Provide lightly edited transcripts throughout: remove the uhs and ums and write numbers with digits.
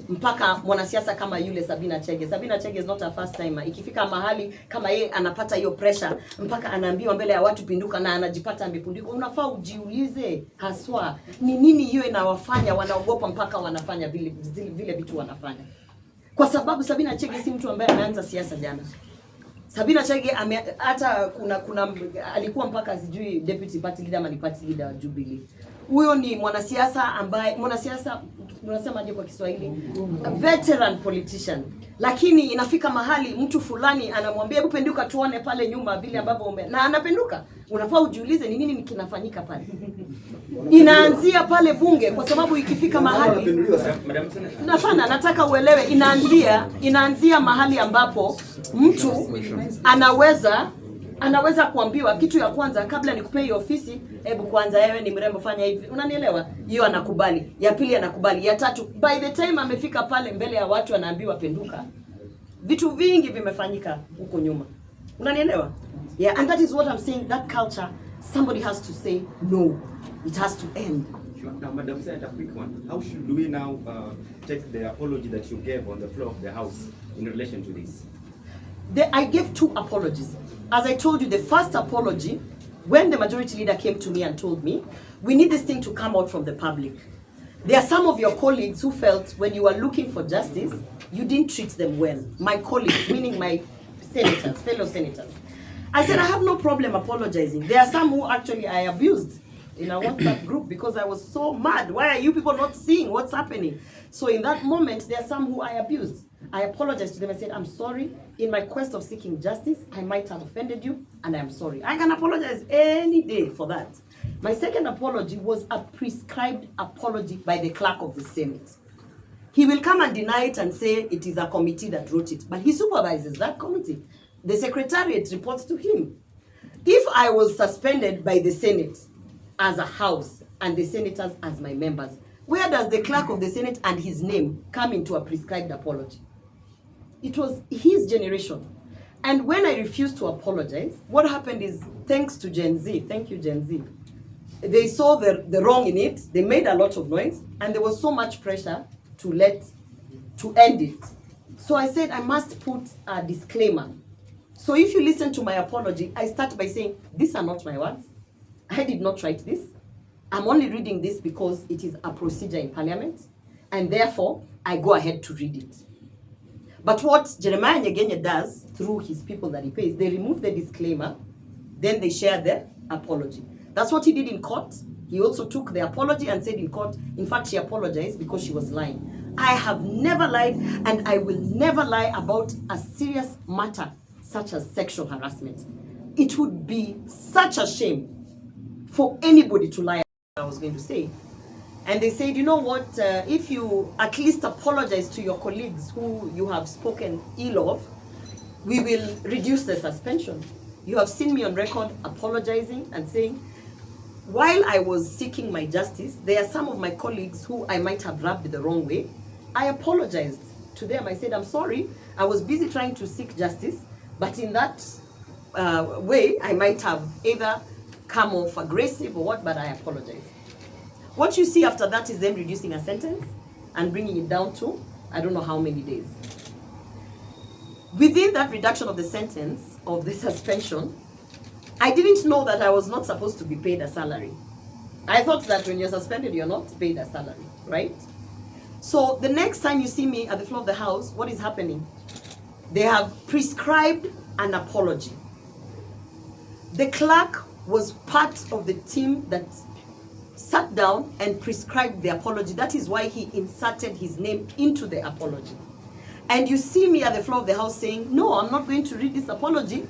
mpaka mwanasiasa kama yule Sabina Chege. Sabina Chege is not a first timer. Ikifika mahali kama yeye anapata hiyo pressure mpaka anaambiwa mbele ya watu pinduka na anajipata amepinduka, unafaa ujiulize haswa ni nini hiyo inawafanya wanaogopa mpaka wanafanya vile vitu wanafanya. Kwa sababu Sabina Chege si mtu ambaye ameanza siasa jana. Sabina Chege hata kuna alikuwa mpaka sijui deputy party leader ama ni party leader wa Jubilee. Huyo ni mwanasiasa ambaye unasemaje kwa Kiswahili? A veteran politician. Lakini inafika mahali mtu fulani anamwambia hebu penduka tuone pale nyuma vile ambavyo na anapenduka. Unafaa ujiulize ni nini kinafanyika pale. Inaanzia pale bunge kwa sababu ikifika mahali nataka uelewe inaanzia mahali ambapo mtu anaweza kuambiwa kitu ya kwanza kabla nikupe hiyo ofisi, hebu kwanza wewe ni mrembo fanya hivi. Unanielewa? Hiyo anakubali. Ya pili anakubali. Ya tatu by the time amefika pale mbele ya watu anaambiwa penduka. Vitu vingi vimefanyika huko nyuma. Unanielewa? Yeah, and that is what I'm saying, that culture somebody has to say no. It has to end. Sure. Now, Madam Senator, a quick one. How should we now take the apology that you gave on the floor of the House in relation to this? I gave 2 apologies. As I told you, the first apology, when the majority leader came to me and told me, we need this thing to come out from the public. There are some of your colleagues who felt when you were looking for justice, you didn't treat them well. My colleagues, meaning my senators, fellow senators. I said, I have no problem apologizing. There are some who actually I abused in a WhatsApp group because I was so mad. Why are you people not seeing what's happening? So in that moment, there are some who I abused. I apologized to them and said, I'm sorry. In my quest of seeking justice, I might have offended you, and I'm sorry. I can apologize any day for that. My second apology was a prescribed apology by the clerk of the Senate. He will come and deny it and say it is a committee that wrote it, but he supervises that committee. The secretariat reports to him. If I was suspended by the Senate as a house and the senators as my members, where does the clerk of the Senate and his name come into a prescribed apology? It was his generation. And when I refused to apologize, what happened is, thanks to Gen Z, thank you Gen Z, they saw the wrong in it, they made a lot of noise, and there was so much pressure to end it. So I said I must put a disclaimer. So if you listen to my apology, I start by saying, these are not my words. I did not write this. I'm only reading this because it is a procedure in Parliament, and therefore I go ahead to read it. But what Jeremiah Nyegenye does through his people that he pays, they remove the disclaimer, then they share the apology. That's what he did in court. He also took the apology and said in court, in fact, she apologized because she was lying. I have never lied, and I will never lie about a serious matter such as sexual harassment. It would be such a shame for anybody to lie, I was going to say. And they said, you know what, if you at least apologize to your colleagues who you have spoken ill of, we will reduce the suspension. You have seen me on record apologizing and saying, while I was seeking my justice, there are some of my colleagues who I might have rubbed the wrong way. I apologized to them. I said, I'm sorry, I was busy trying to seek justice, but in that way, I might have either come off aggressive or what, but I apologize. What you see after that is them reducing a sentence and bringing it down to, I don't know how many days. Within that reduction of the sentence, of the suspension, I didn't know that I was not supposed to be paid a salary. I thought that when you're suspended, you're not paid a salary, right? So the next time you see me at the floor of the House, what is happening? They have prescribed an apology. The clerk was part of the team that sat down and prescribed the apology. That is why he inserted his name into the apology. And you see me at the floor of the House saying, no, I'm not going to read this apology,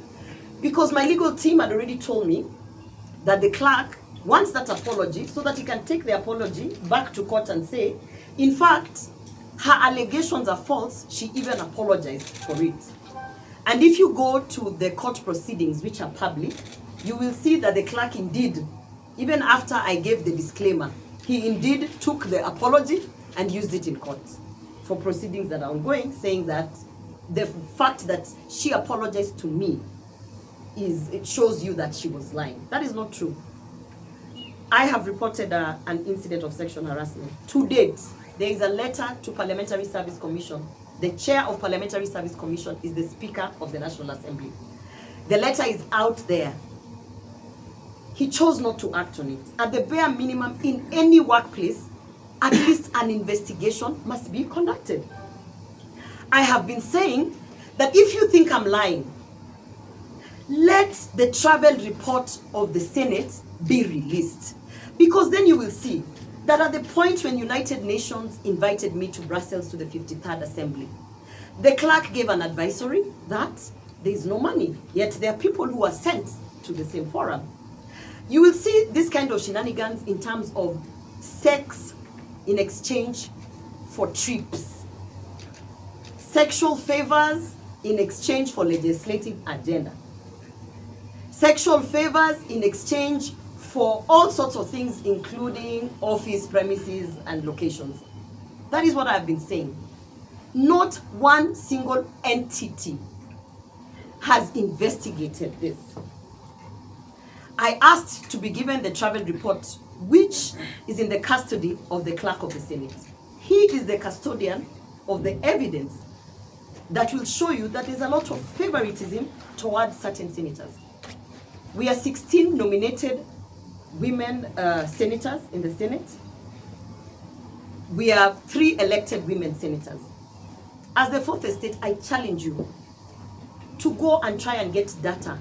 because my legal team had already told me that the clerk wants that apology so that he can take the apology back to court and say, in fact, her allegations are false. She even apologized for it. And if you go to the court proceedings, which are public, you will see that the clerk indeed, even after I gave the disclaimer, he indeed took the apology and used it in court for proceedings that are ongoing, saying that the fact that she apologized to me it shows you that she was lying. That is not true. I have reported an incident of sexual harassment. To date, there is a letter to Parliamentary Service Commission. The chair of Parliamentary Service Commission is the Speaker of the National Assembly. The letter is out there. He chose not to act on it. At the bare minimum, in any workplace, at least an investigation must be conducted. I have been saying that if you think I'm lying, let the travel report of the Senate be released. Because then you will see that at the point when United Nations invited me to Brussels to the 53rd Assembly, the clerk gave an advisory that there is no money, yet there are people who are sent to the same forum. You will see this kind of shenanigans in terms of sex in exchange for trips, sexual favors in exchange for legislative agenda, sexual favors in exchange for all sorts of things, including office premises and locations. That is what I've been saying. Not one single entity has investigated this. I asked to be given the travel report, which is in the custody of the clerk of the Senate. He is the custodian of the evidence that will show you that there's a lot of favoritism towards certain senators. We are 16 nominated women senators in the Senate. We have 3 elected women senators. As the fourth estate, I challenge you to go and try and get data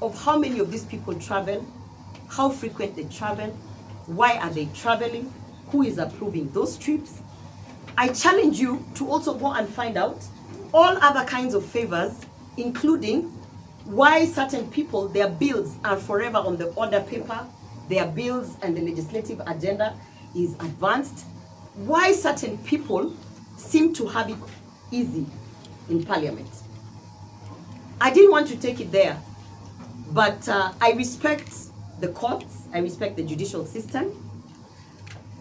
of how many of these people travel, how frequent they travel, why are they traveling, who is approving those trips. I challenge you to also go and find out all other kinds of favors, including why certain people, their bills are forever on the order paper, their bills and the legislative agenda is advanced, why certain people seem to have it easy in Parliament. I didn't want to take it there, but I respect the courts, I respect the judicial system.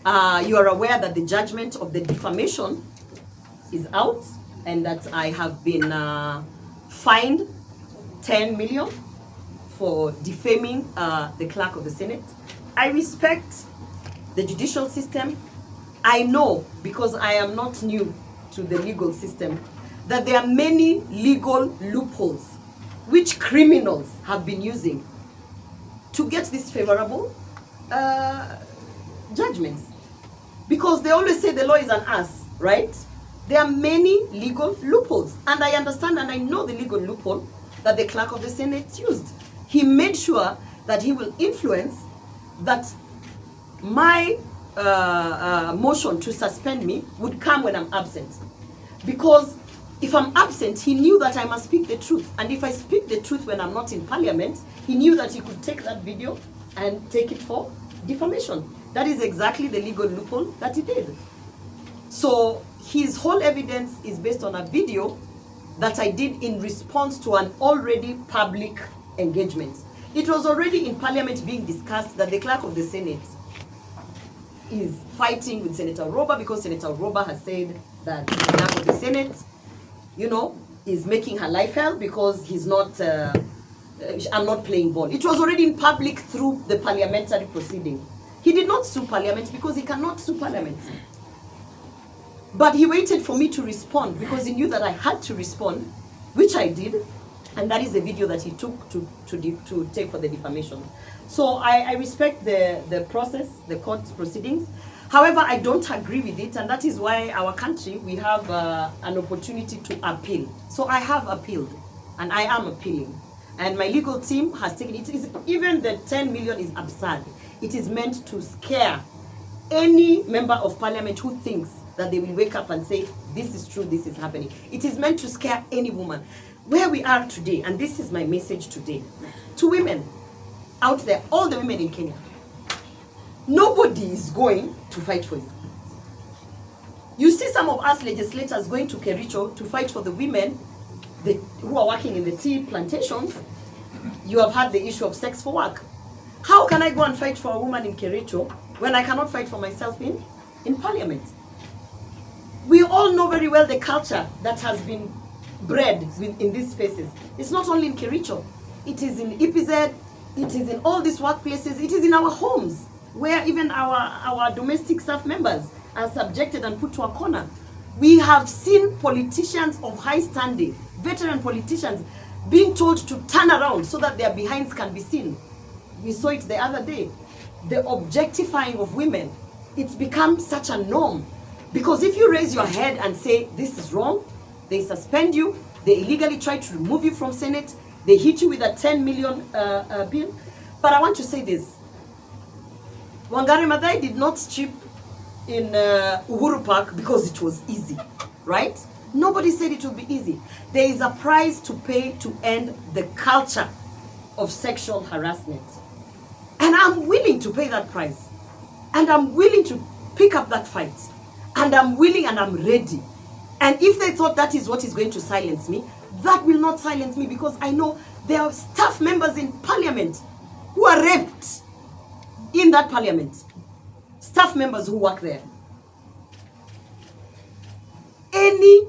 You are aware that the judgment of the defamation is out and that I have been fined 10 million for defaming the clerk of the Senate. I respect the judicial system. I know, because I am not new to the legal system, that there are many legal loopholes which criminals have been using to get these favorable judgments. Because they always say the law is an ass, right? There are many legal loopholes. And I understand and I know the legal loophole that the clerk of the Senate used. He made sure that he will influence that my motion to suspend me would come when I'm absent. Because if I'm absent, he knew that I must speak the truth. And if I speak the truth when I'm not in Parliament, he knew that he could take that video and take it for defamation. That is exactly the legal loophole that he did. So his whole evidence is based on a video that I did in response to an already public engagement. It was already in Parliament being discussed that the clerk of the Senate is fighting with Senator Roba because Senator Roba has said that the clerk of the Senate, you know, is making her life hell because he's not, I'm not playing ball. It was already in public through the parliamentary proceeding. He did not sue Parliament because he cannot sue Parliament. But he waited for me to respond because he knew that I had to respond, which I did. And that is the video that he took to take for the defamation. So I respect the process, the court proceedings. However, I don't agree with it, and that is why our country, we have an opportunity to appeal. So I have appealed, and I am appealing. And my legal team has taken it. Even the 10 million is absurd. It is meant to scare any member of Parliament who thinks that they will wake up and say, this is true, this is happening. It is meant to scare any woman. Where we are today, and this is my message today, to women out there, all the women in Kenya, nobody is going to fight for you. You see some of us legislators going to Kericho to fight for the women who are working in the tea plantations. You have had the issue of sex for work. How can I go and fight for a woman in Kericho when I cannot fight for myself in Parliament? We all know very well the culture that has been bred in these spaces. It's not only in Kericho. It is in EPZ. It is in all these workplaces. It is in our homes, where even our domestic staff members are subjected and put to a corner. We have seen politicians of high standing, veteran politicians, being told to turn around so that their behinds can be seen. We saw it the other day. The objectifying of women, it's become such a norm. Because if you raise your head and say, this is wrong, they suspend you, they illegally try to remove you from Senate, they hit you with a 10 million bill. But I want to say this. Wangari Maathai did not strip in Uhuru Park because it was easy, right? Nobody said it would be easy. There is a price to pay to end the culture of sexual harassment. And I'm willing to pay that price. And I'm willing to pick up that fight. And I'm willing and I'm ready. And if they thought that is what is going to silence me, that will not silence me, because I know there are staff members in parliament who are raped in that parliament. Staff members who work there. Any